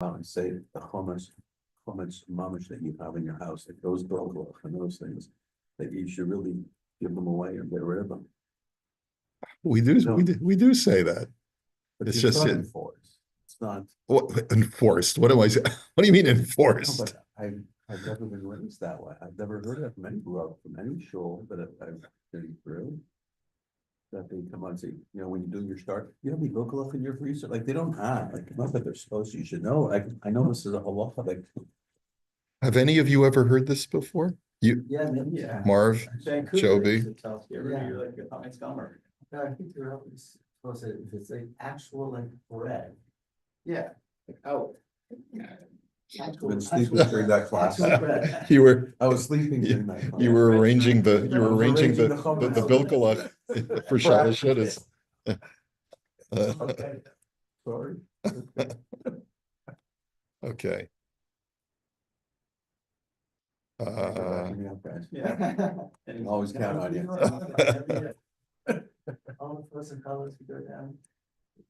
out and say the hummus mamish that you have in your house, like those burglar and those things, that you should really give them away or get rid of them. We do say that. But It's it's just not enforced. It's not. what enforced. What do I say? What do you mean No, enforced? but I've never been raised that way. I've never heard of many grew up from any shul that I've been through. That they come on and say, when you do your start, you have any local in your freezer? Like they don't have, like, not that they're supposed to, you should know. I know this is a halacha, like. Have any of you ever heard this before? You, Yeah, maybe, yeah. Marv, Joby? No, I think they're always supposed to, if it's like actual like bread. Yeah, like, oh. I've been sleeping during that class. You were I was sleeping during that class. you were arranging the the bilkulach for Shalashudas. Okay, sorry. Okay. Yeah. Always count on you. All the fuss and colors we go down.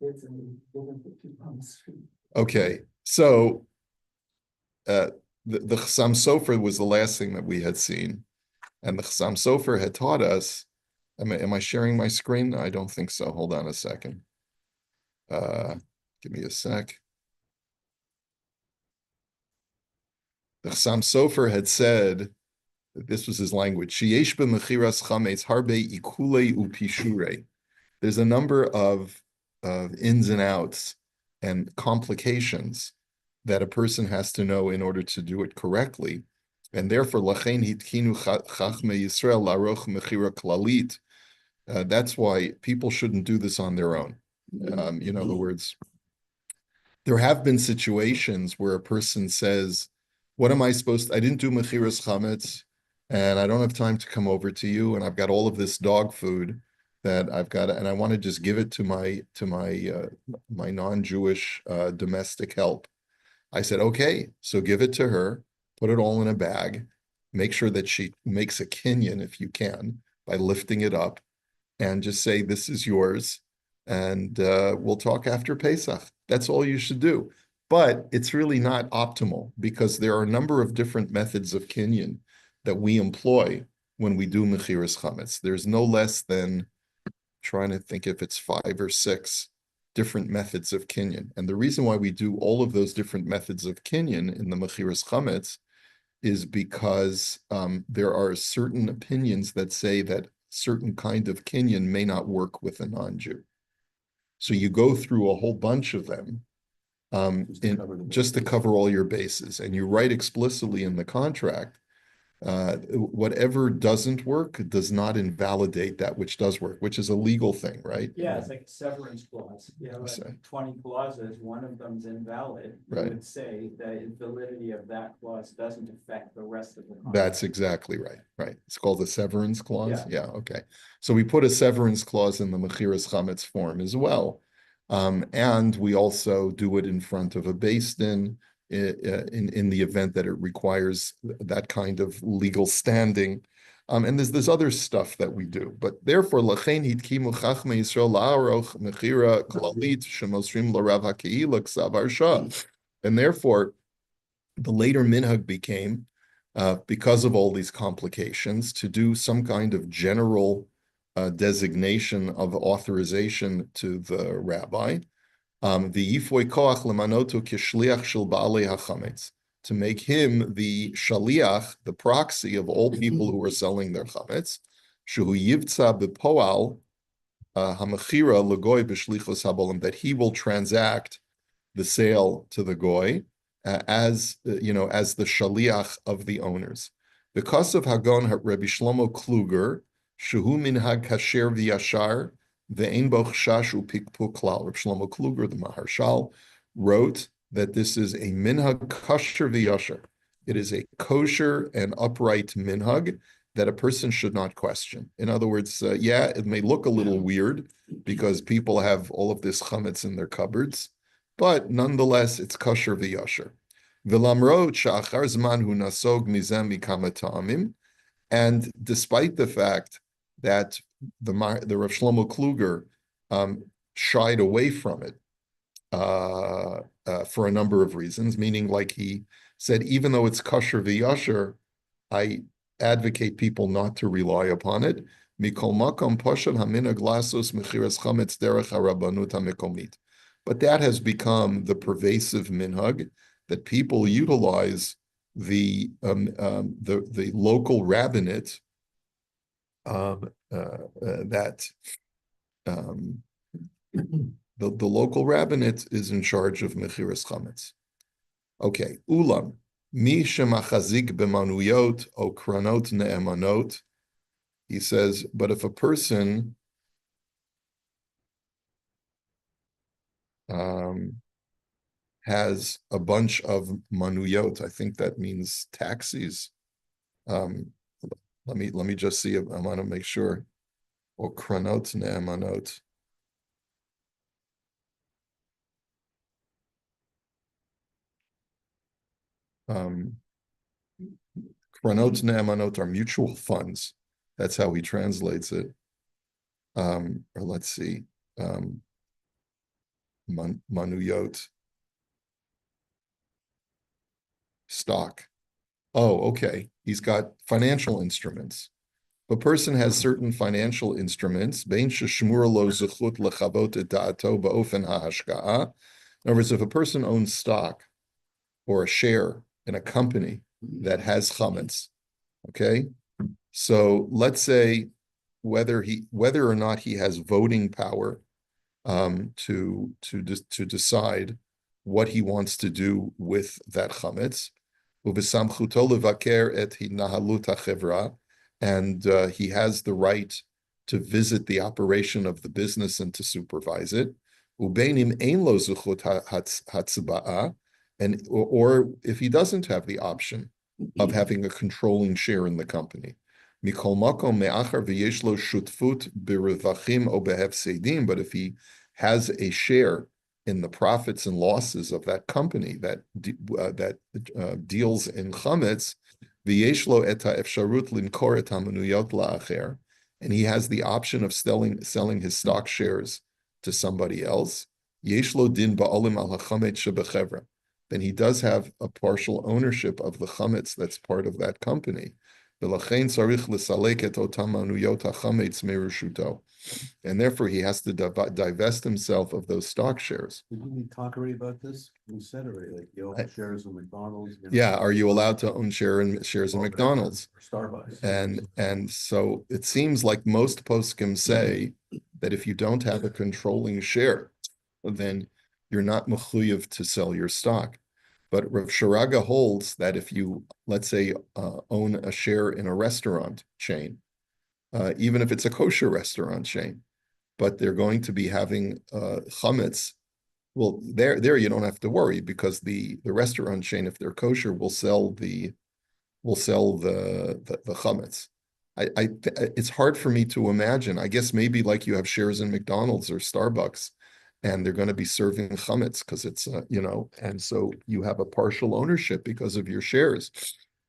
Kids and give them the two on the street. Okay, so the Chassam Sofer was the last thing that we had seen, and the Chassam Sofer had taught us. Am I sharing my screen? I don't think so. Hold on a second. Give me a sec. The Chassam Sofer had said that this was his language. Sheyesh b'mechiras chametz harbe ikule upishure. There's a number of ins and outs and complications that a person has to know in order to do it correctly. And therefore, lachein hitkinu chachmei Yisrael laroch mechira klalit. That's why people shouldn't do this on their own. In other words, there have been situations where a person says, what am I supposed to, I didn't do mechiras chametz, and I don't have time to come over to you, and I've got all of this dog food that I've got, and I want to just give it to my non-Jewish domestic help. I said, okay, so give it to her, put it all in a bag, make sure that she makes a kinyan if you can by lifting it up, and just say, this is yours, and we'll talk after Pesach. That's all you should do. But it's really not optimal because there are a number of different methods of kinyan that we employ when we do mechiras chametz. There's no less than, trying to think if it's 5 or 6 different methods of kinyan. And the reason why we do all of those different methods of kinyan in the mechiras chametz is because there are certain opinions that say that certain kind of kinyan may not work with a non-Jew. So you go through a whole bunch of them just to cover all your bases. And you write explicitly in the contract, whatever doesn't work does not invalidate that which does work, which is a legal thing, right? Yeah, it's like a severance clause. Like 20 clauses, one of them's invalid. You Right. would say the validity of that clause doesn't affect the rest of the contract. That's exactly right. Right. It's called a severance clause. Yeah. Okay. So we put a severance clause in the mechiras chametz form as well. And we also do it in front of a beis din in the event that it requires that kind of legal standing. And there's other stuff that we do. But therefore, lachein hitkimu chachmei Yisrael la'aroch mechira klalit shemosrim l'rav ha'keila ksav arsha. And therefore, the later minhag became, because of all these complications, to do some kind of general designation of authorization to the rabbi, the yifoy koach lemanoto kishliach shel baalei hachametz, to make him the shaliach, the proxy of all people who are selling their chametz, shehu yivtza bepoal hamachira legoy b'shlichos habolim, that he will transact the sale to the goy as the shaliach of the owners. Because of Hagon Rabbi Shlomo Kluger, Shehu Minhag Kasher V'Yashar, Ve'ein Bo Chashash U'Pikpuk Klal. Rabbi Shlomo Kluger, the Maharshal, wrote that this is a minhag kasher v'yashar. It is a kosher and upright minhag that a person should not question. In other words, it may look a little weird because people have all of this chametz in their cupboards, but nonetheless, it's kosher v'yashar. V'lamrot sha'achar zman hu nasog mizem mikama ta'amim. And despite the fact that the Rav Shlomo Kluger shied away from it for a number of reasons, meaning like he said, even though it's kosher v'yasher, I advocate people not to rely upon it. Mikol makom poshel haminhag lasos mechiras chametz derech harabanut hamekomit. But that has become the pervasive minhag that people utilize the local rabbinate that the local rabbinate is in charge of mechiras chametz. Okay, ulam mi shemachazik b'manuyot o kranot ne'emanot. He says, but if a person has a bunch of manuyot, I think that means taxis. Let me just see. I want to make sure. Or kranot ne'emanot. Kranot ne'emanot are mutual funds. That's how he translates it. Or let's see. Manuyot. Stock. Oh, okay. He's got financial instruments. If a person has certain financial instruments, in other words, if a person owns stock or a share in a company that has chametz, okay? So let's say whether or not he has voting power to decide what he wants to do with that chametz, and he has the right to visit the operation of the business and to supervise it. And or if he doesn't have the option of having a controlling share in the company. But if he has a share in the profits and losses of that company that deals in chametz, and he has the option of selling his stock shares to somebody else, then he does have a partial ownership of the chametz that's part of that company. And therefore, he has to divest himself of those stock shares. Didn't we talk already about this? We said already, like you own shares in McDonald's. Yeah, are you allowed to own shares in McDonald's? Starbucks. And so it seems like most poskim say that if you don't have a controlling share, then you're not mechuyev to sell your stock. But Rav Sharaga holds that if you, let's say, own a share in a restaurant chain, even if it's a kosher restaurant chain, but they're going to be having chametz, well, there you don't have to worry because the restaurant chain, if they're kosher, will sell the chametz. It's hard for me to imagine. I guess maybe like you have shares in McDonald's or Starbucks, and they're going to be serving chametz because it's and so you have a partial ownership because of your shares.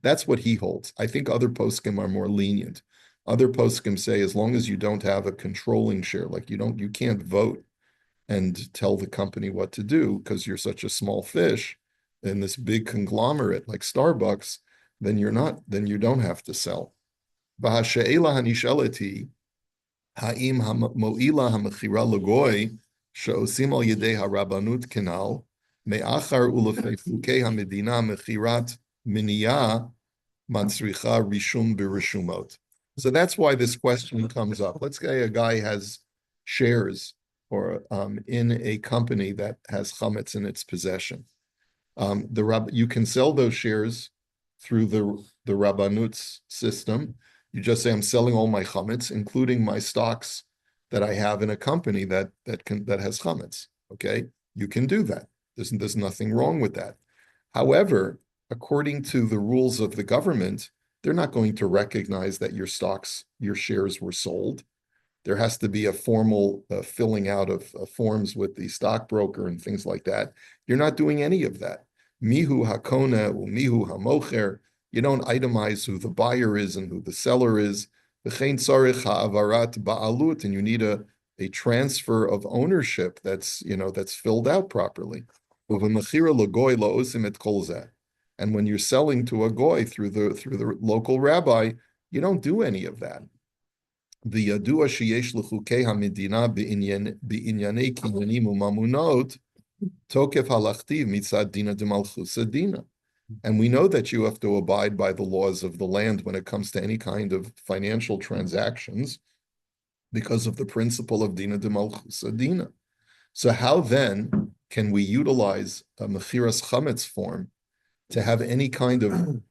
That's what he holds. I think other poskim are more lenient. Other poskim say as long as you don't have a controlling share, like you can't vote and tell the company what to do because you're such a small fish in this big conglomerate like Starbucks, then you don't have to sell. V'hashe'ela hanishalati ha'im mo'ila ha'mechira legoy she'osim al yedei harabanut kenal me'achar ulefei ha'medina mechirat miniyah matzricha rishum b'rishumot. So that's why this question comes up. Let's say a guy has shares or in a company that has chametz in its possession. You can sell those shares through the Rabbanut's system. You just say, I'm selling all my chametz, including my stocks that I have in a company that has chametz. Okay, you can do that. There's nothing wrong with that. However, according to the rules of the government, they're not going to recognize that your shares were sold. There has to be a formal filling out of forms with the stockbroker and things like that. You're not doing any of that. Mihu hakona or mihu hamocher. You don't itemize who the buyer is and who the seller is. V'chein tzarich ha'avarat ba'alut, and you need a transfer of ownership that's filled out properly. And when you're selling to a goy through the local rabbi, you don't do any of that. וידוע שיש לחוקי המדינה בענייני קניינים וממונות תוקף הלכתיו מצד דינא דמלכוסא דינא. And we know that you have to abide by the laws of the land when it comes to any kind of financial transactions because of the principle of dina de malchusa dina. So how then can we utilize a mechiras chametz form to have any kind of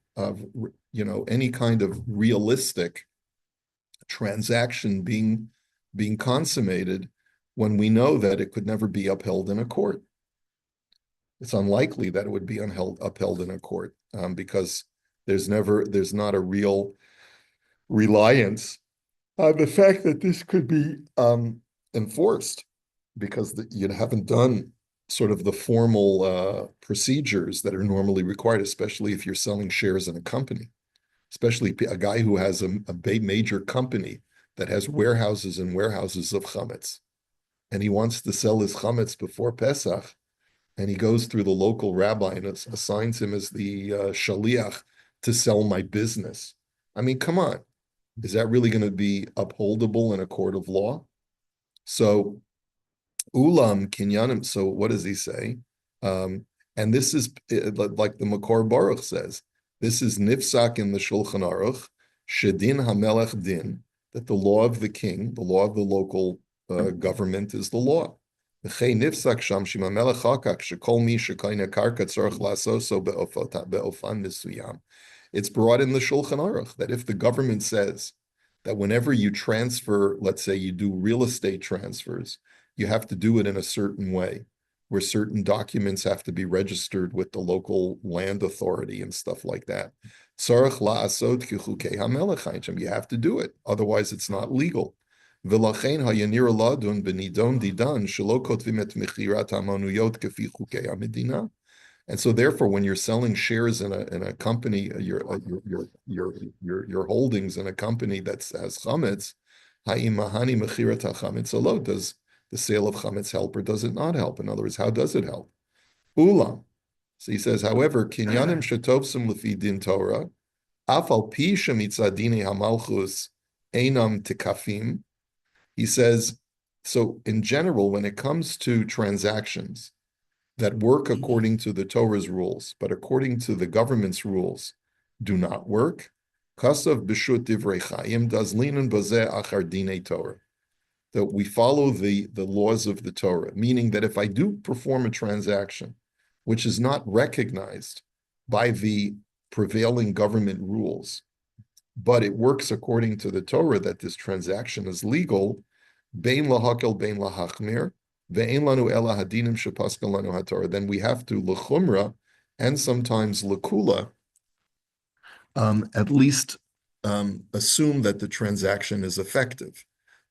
realistic transaction being consummated when we know that it could never be upheld in a court? It's unlikely that it would be upheld in a court because there's not a real reliance on the fact that this could be enforced, because you haven't done sort of the formal procedures that are normally required, especially if you're selling shares in a company, especially a guy who has a major company that has warehouses and warehouses of chametz, and he wants to sell his chametz before Pesach, and he goes through the local rabbi and assigns him as the shaliach to sell my business. I mean, come on. Is that really going to be upholdable in a court of law? So, ulam kinyanim, so what does he say? And this is like the Makor Baruch says, this is nifsak in the Shulchan Aruch, shedin hamelech din, that the law of the king, the law of the local government is the law. It's brought in the Shulchan Aruch that if the government says that whenever you transfer, let's say you do real estate transfers, you have to do it in a certain way, where certain documents have to be registered with the local land authority and stuff like that. You have to do it, otherwise it's not legal. And so therefore, when you're selling shares in a company, your holdings in a company that has chametz, does the sale of chametz help or does it not help? In other words, how does it help? Ulam. So he says, however, kinyanim shetovsim lefi din Torah, afal pi shemitzadine hamalchus einam tikafim. He says, so in general, when it comes to transactions that work according to the Torah's rules, but according to the government's rules, do not work, kasav b'shut divrei chayim does linen bazeh achar dinei Torah. That we follow the laws of the Torah, meaning that if I do perform a transaction which is not recognized by the prevailing government rules, but it works according to the Torah that this transaction is legal, bein lahakel bein lahachmir, ve'ein lanu ela hadinim shepaskal lanu haTorah, then we have to lechumra and sometimes lekula, at least assume that the transaction is effective.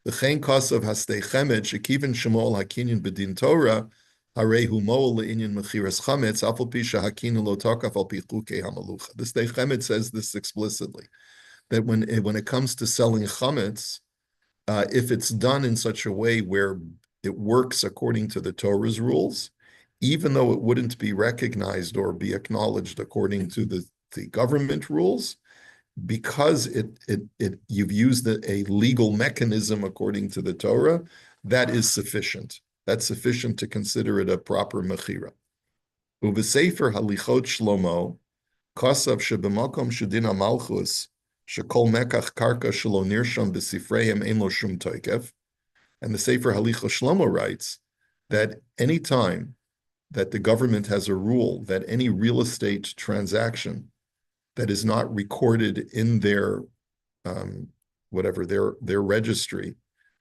V'chein kasav hastei chemet shekiven shemol hakinyan bedin Torah harehu moel le'inyan mechiras chametz afal pi shehakinu lo takaf al pi chukei hamalucha. The Stei Chemet says this explicitly, that when it comes to selling chametz, if it's done in such a way where it works according to the Torah's rules, even though it wouldn't be recognized or be acknowledged according to the government rules, because you've used a legal mechanism according to the Torah, that is sufficient. That's sufficient to consider it a proper mechira. Uvesefer halichot shlomo kasav shebemakom shedina malchus shekol mekach karka shelo nirsham b'sifreihem ein lo shum toikev. And the Sefer Halichos Shlomo writes that any time that the government has a rule that any real estate transaction that is not recorded in their their registry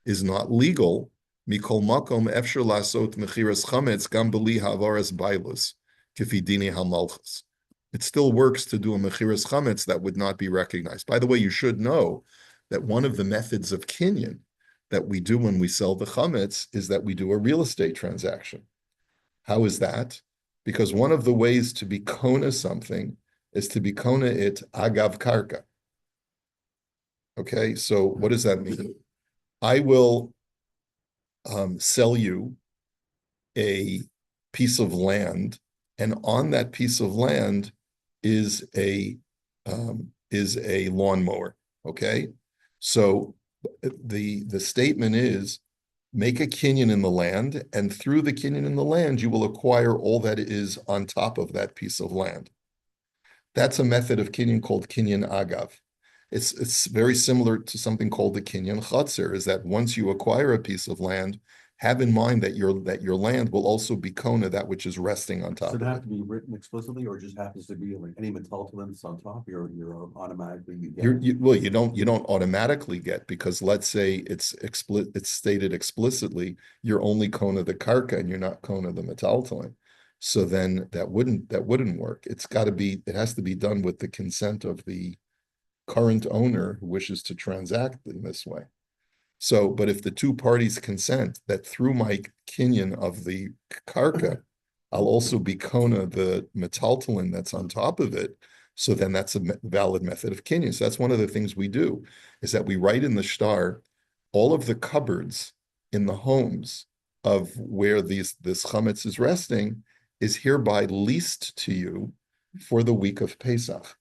is not legal, mikol makom efshar lasot mechiras chametz gam beli havaras bailus kifi dini hamalchus. It still works to do a mechiras chametz that would not be recognized. By the way, you should know that one of the methods of kinyan that we do when we sell the chametz is that we do a real estate transaction. How is that? Because one of the ways to be kona something is to be kona it agav karka. Okay, so what does that mean? I will sell you a piece of land, and on that piece of land is a lawnmower. Okay, so the statement is, make a kinyan in the land, and through the kinyan in the land, you will acquire all that is on top of that piece of land. That's a method of kinyan called kinyan agav. It's very similar to something called the kinyan chatzir, is that once you acquire a piece of land, have in mind that your land will also be kona, that which is resting on top Does of it it. have to be written explicitly, or just happens to be like any metaltalin that's on top, you're automatically you get? Well, you don't automatically get, because let's say it's stated explicitly, you're only kona the karka and you're not kona the metaltalin. So then that wouldn't work. It has to be done with the consent of the current owner who wishes to transact in this way. So, but if the two parties consent that through my kinyan of the karka, I'll also be kona the metaltalin that's on top of it, so then that's a valid method of kinyan. So that's one of the things we do, is that we write in the shtar all of the cupboards in the homes of where this chametz is resting is hereby leased to you for the week of Pesach.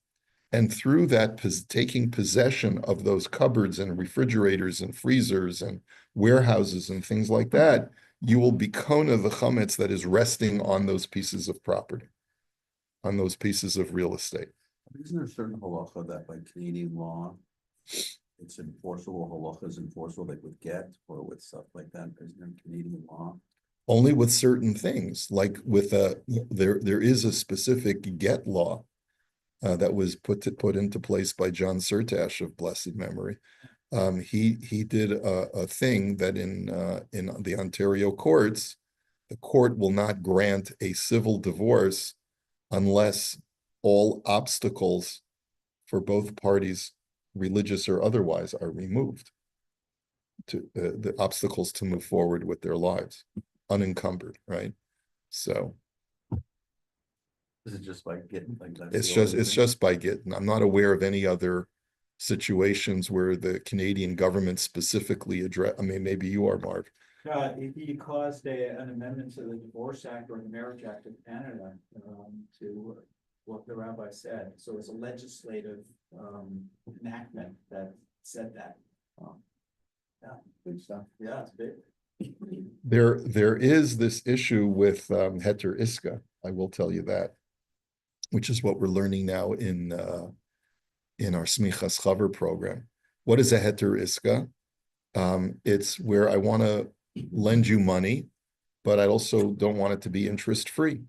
And through that, taking possession of those cupboards and refrigerators and freezers and warehouses and things like that, you will be kona the chametz that is resting on those pieces of property, on those pieces of real estate. Isn't there a certain halacha that by Canadian law, it's enforceable, halacha is enforceable, like with get or with stuff like that? Isn't there Canadian law? Only with certain things, like with there is a specific get law that was put into place by John Surtash of blessed memory. He did a thing that in the Ontario courts, the court will not grant a civil divorce unless all obstacles for both parties, religious or otherwise, are removed. To the obstacles to move forward with their lives, unencumbered, right? So Is it just by getting like that? it's just by getting. I'm not aware of any other situations where the Canadian government specifically address. I mean, maybe you are, Mark. He caused an amendment to the Divorce Act or the Marriage Act of Canada to what the rabbi said. So it's a legislative enactment that said that. Yeah, big stuff. Yeah, it's big. There is this issue with heter iska. I will tell you that, which is what we're learning now in our Smichas Chaver program. What is a heter iska? It's where I want to lend you money, but I also don't want it to be interest free,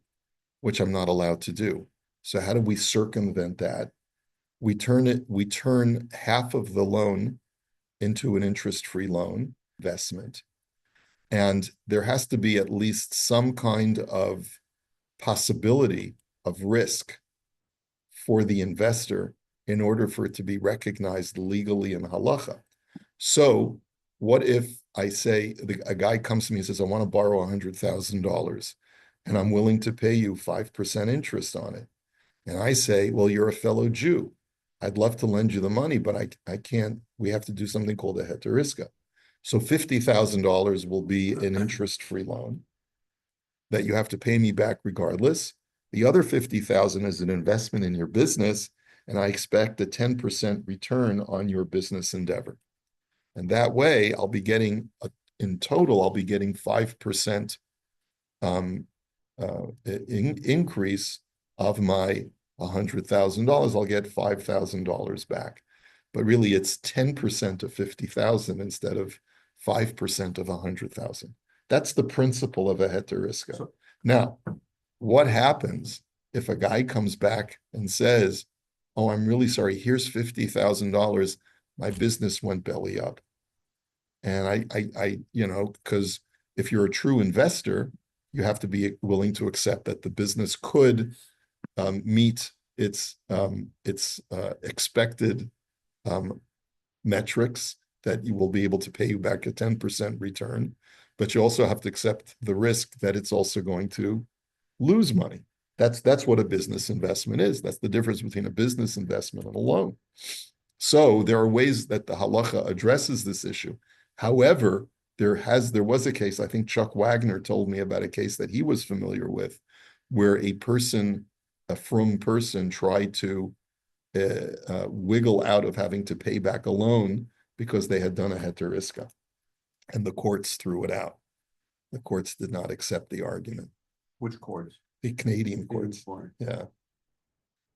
which I'm not allowed to do. So how do we circumvent that? We turn half of the loan into an interest-free loan investment. And there has to be at least some kind of possibility of risk for the investor in order for it to be recognized legally in halacha. So what if I say, a guy comes to me and says, I want to borrow $100,000 and I'm willing to pay you 5% interest on it. And I say, well, you're a fellow Jew. I'd love to lend you the money, but I can't. We have to do something called a heter iska. So $50,000 will be an interest-free loan that you have to pay me back regardless. The other $50,000 is an investment in your business, and I expect a 10% return on your business endeavor. And that way, I'll be getting, in total, I'll be getting 5% increase of my $100,000. I'll get $5,000 back. But really, it's 10% of 50,000 instead of 5% of 100,000. That's the principle of a heter iska. Now, what happens if a guy comes back and says, oh, I'm really sorry, here's $50,000, my business went belly up. And I because if you're a true investor, you have to be willing to accept that the business could meet its expected metrics, that you will be able to pay you back a 10% return, but you also have to accept the risk that it's also going to lose money. That's what a business investment is. That's the difference between a business investment and a loan. So there are ways that the halacha addresses this issue. However, there was a case, I think Chuck Wagner told me about a case that he was familiar with, where a frum person tried to wiggle out of having to pay back a loan because they had done a heter iska, and the courts threw it out. The courts did not accept the argument. Which courts? The Canadian courts. Yeah.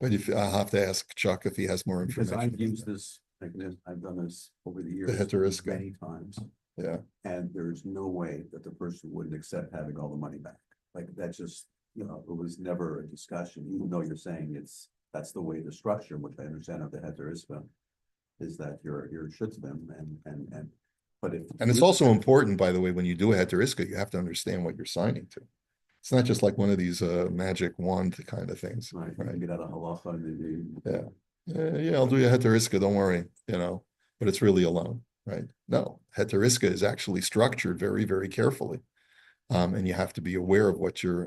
But if I have to ask Chuck if he has more Because information. I've used this mechanism, I've done this over the years. heter iska. Many times. Yeah. And there's no way that the person wouldn't accept having all the money back. Like, that's just, it was never a discussion, even though you're saying that's the way the structure, which I understand of the heter iska, is that you're schutzman and but if. And it's also important, by the way, when you do a heter iska, you have to understand what you're signing to. It's not just like one of these magic wand kind of things. Right, right. Get out of halacha and Yeah, I'll do you a heter iska, don't worry, but it's really a loan, right? No, heter iska is actually structured very, very carefully. And you have to be aware of what you're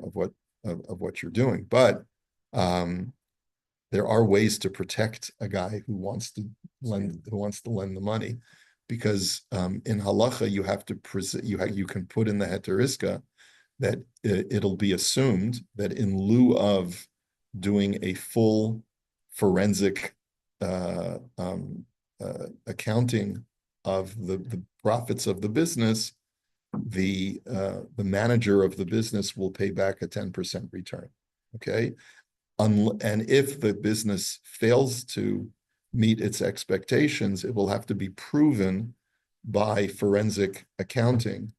doing. But there are ways to protect a guy who wants to lend the money, because in halacha you have to you can put in the heter iska that it'll be assumed that in lieu of doing a full forensic accounting of the profits of the business, the manager of the business will pay back a 10% return. Okay. And if the business fails to meet its expectations, it will have to be proven by forensic accounting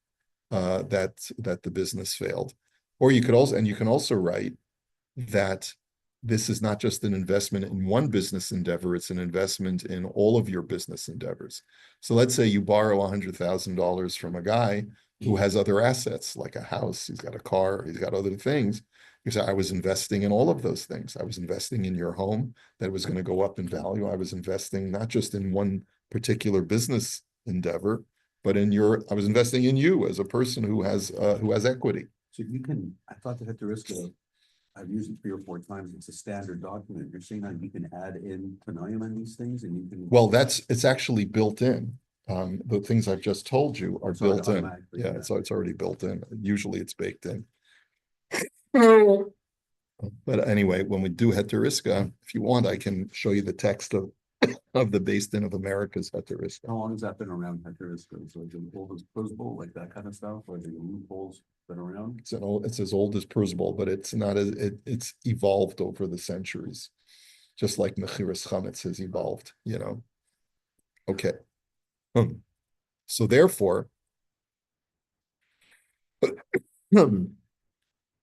that the business failed. Or you can also write that this is not just an investment in one business endeavor, it's an investment in all of your business endeavors. So let's say you borrow $100,000 from a guy who has other assets, like a house, he's got a car, he's got other things. You say, I was investing in all of those things. I was investing in your home that was going to go up in value. I was investing not just in one particular business endeavor, but I was investing in you as a person who has equity. So I thought the heter iska, I've used it 3 or 4 times. It's a standard document. You're saying that you can add in tanayim on these things, and you can. Well, it's actually built in. The things I've just told you are built in. Yeah, so it's already built in. Usually it's baked in. But anyway, when we do heter iska, if you want, I can show you the text of the Beis Din of America's heter iska. How long has that been around, heter iska? So is it old as Prusbul, like that kind of stuff, or the loopholes been around? It's as old as Prusbul, but it's not as it's evolved over the centuries, just like Mechiras Chametz has evolved. Okay. So therefore.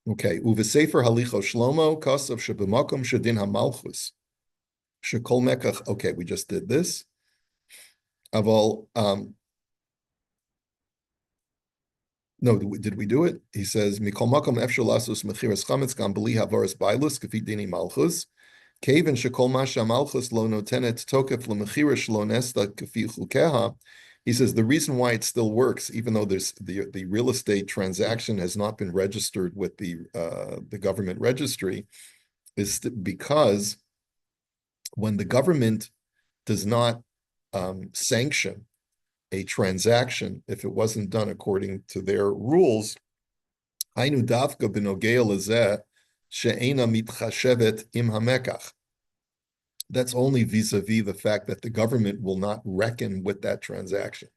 Okay, uvesefer halicho shlomo kasav shebemakom shedin hamalchus shekol mekach. Okay, we just did this. Aval, no, did we do it? He says mikol makom efshel lasos mechiras chametz gam beli havaras bailus kefi dini malchus kaven shekol masha malchus lo notenet tokef lemechira shlo nesta kefi chukeha. He says the reason why it still works, even though there's the real estate transaction has not been registered with the government registry, is because when the government does not sanction a transaction, if it wasn't done according to their rules, Hainu davka b'nogea lezeh she'ena mitchashevet im hamekach. That's only vis-a-vis the fact that the government will not reckon with that transaction.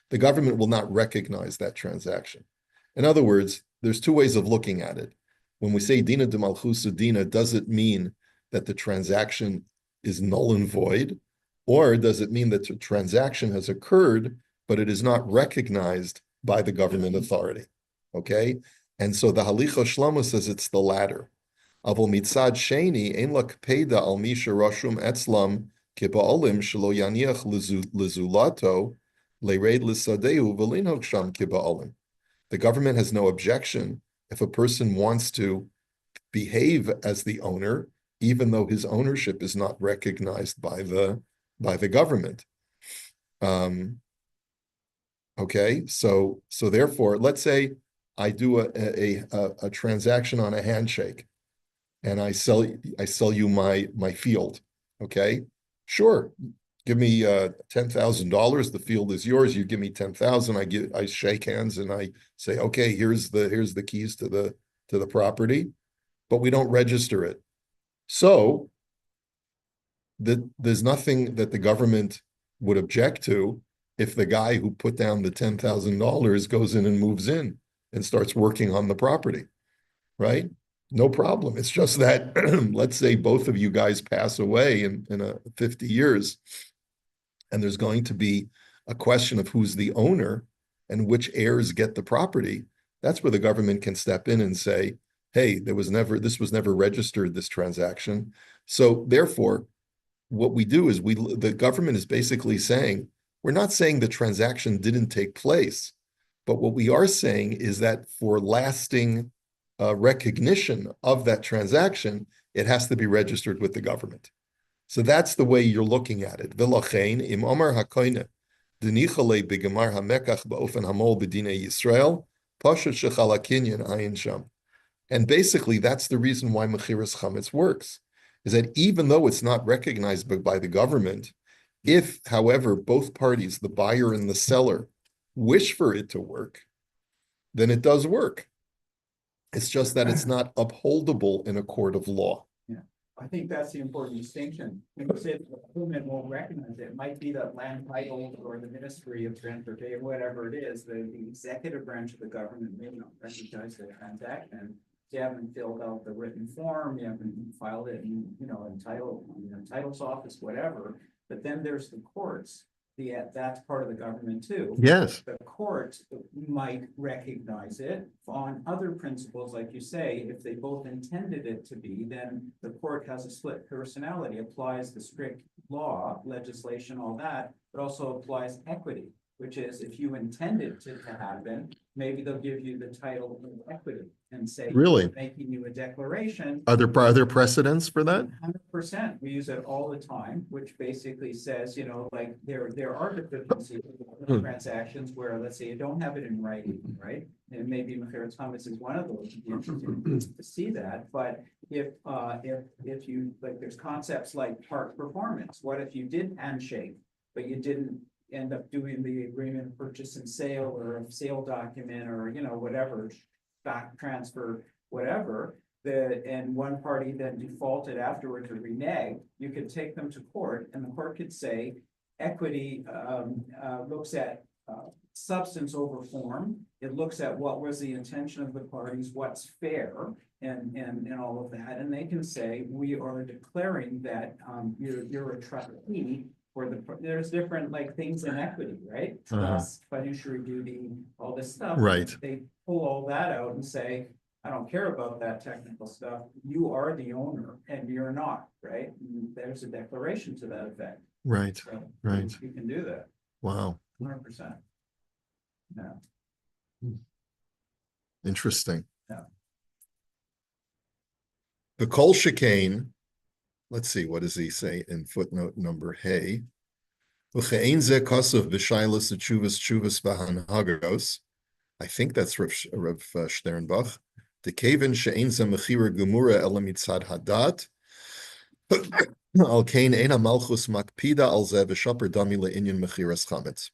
The government will not recognize that transaction. In other words, there's 2 ways of looking at it. When we say dina de malchusa dina, does it mean that the transaction is null and void? Or does it mean that the transaction has occurred, but it is not recognized by the government authority? Okay? And so the Halichos Shlomo says it's the latter. Avol mitzad sheni ein la kpeda al mi sherashum etzlam kiba'olim shelo yaniach lezulato leired lisadeu v'linhok sham kiba'olim. The government has no objection if a person wants to behave as the owner, even though his ownership is not recognized by the government. Okay, so therefore, let's say I do a transaction on a handshake, and I sell you my field. Okay, sure, give me $10,000. The field is yours. You give me 10,000. I shake hands and I say, okay, here's the keys to the property, but we don't register it. So there's nothing that the government would object to if the guy who put down the $10,000 goes in and moves in and starts working on the property, right? No problem. It's just that let's say both of you guys pass away in 50 years, and there's going to be a question of who's the owner and which heirs get the property. That's where the government can step in and say, hey, this was never registered, this transaction. So therefore, what we do is the government is basically saying, we're not saying the transaction didn't take place, but what we are saying is that for lasting recognition of that transaction, it has to be registered with the government. So that's the way you're looking at it. V'lachein im omar hakoine denichale begemar hamekach ba'ofen hamol b'dinei Yisrael pashut shechala kinyan ayin sham. And basically, that's the reason why Mechiras Chametz works, is that even though it's not recognized by the government, if, however, both parties, the buyer and the seller, wish for it to work, then it does work. It's just that it's not upholdable in a court of law. Yeah, I think that's the important distinction. When you say the government won't recognize it, it might be that land title or the Ministry of Transportation, whatever it is, the executive branch of the government may not recognize the transaction. You haven't filled out the written form, you haven't filed it in, title's office, whatever. But then there's the courts. That's part of the government too. Yes. The court might recognize it on other principles, like you say, if they both intended it to be, then the court has a split personality, applies the strict law, legislation, all that, but also applies equity, which is if you intended it to happen, maybe they'll give you the title of equity and say, Really? making you a declaration. Are there precedents for that? 100%. We use it all the time, which basically says, like there are deficiencies in transactions where, let's say, you don't have it in writing, right? And maybe Mechiras Chametz is one of those. It'd be interesting to see that. But if you like, there's concepts like part performance. What if you did handshake, but you didn't end up doing the agreement of purchase and sale or a sale document or whatever, stock transfer, whatever, and one party then defaulted afterward to renege, you could take them to court and the court could say equity looks at substance over form. It looks at what was the intention of the parties, what's fair, and all of that, and they can say we are declaring that you're a trustee. There's different things in equity, right? Trust, fiduciary duty, all this stuff. Right. They pull all that out and say, I don't care about that technical stuff. You are the owner and you're not, right? And there's a declaration to that effect. Right. So Right. You can do that. Wow. 100%. Yeah. Interesting. Yeah. The Kol Shekain, let's see, what does he say in footnote number hey? I think that's Rav Sternbach. The Kaven she'ein ze mechira gemura ela mitzad hadat. Al kain eina malchus makpida al ze v'shaper dami le'inyan mechiras chametz.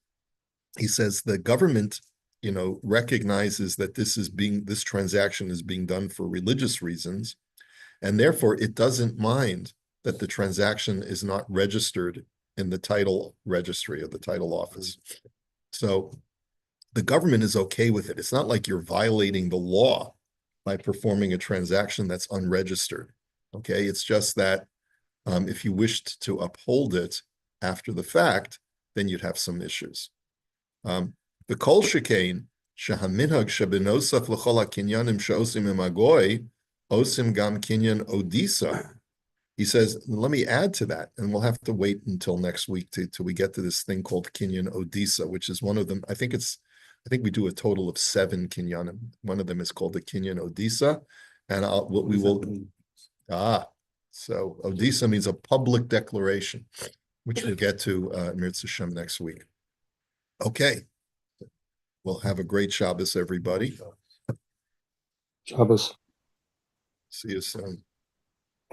He says the government, recognizes that this transaction is being done for religious reasons, and therefore it doesn't mind that the transaction is not registered in the title registry of the title office. So the government is okay with it. It's not like you're violating the law by performing a transaction that's unregistered. Okay, it's just that if you wished to uphold it after the fact, then you'd have some issues. The kol shekain shehaminhag shebenosaf l'chol hakinyanim she'osim im agoy osim gam kinyan odisa. He says, let me add to that, and we'll have to wait until next week till we get to this thing called kinyan odisa, which is one of them. I think we do a total of 7 kinyanim. One of them is called the kinyan odisa, and so odisa means a public declaration, which we'll get to Mirz Hashem next week. Okay. Well, have a great Shabbos, everybody. Shabbos. See you soon.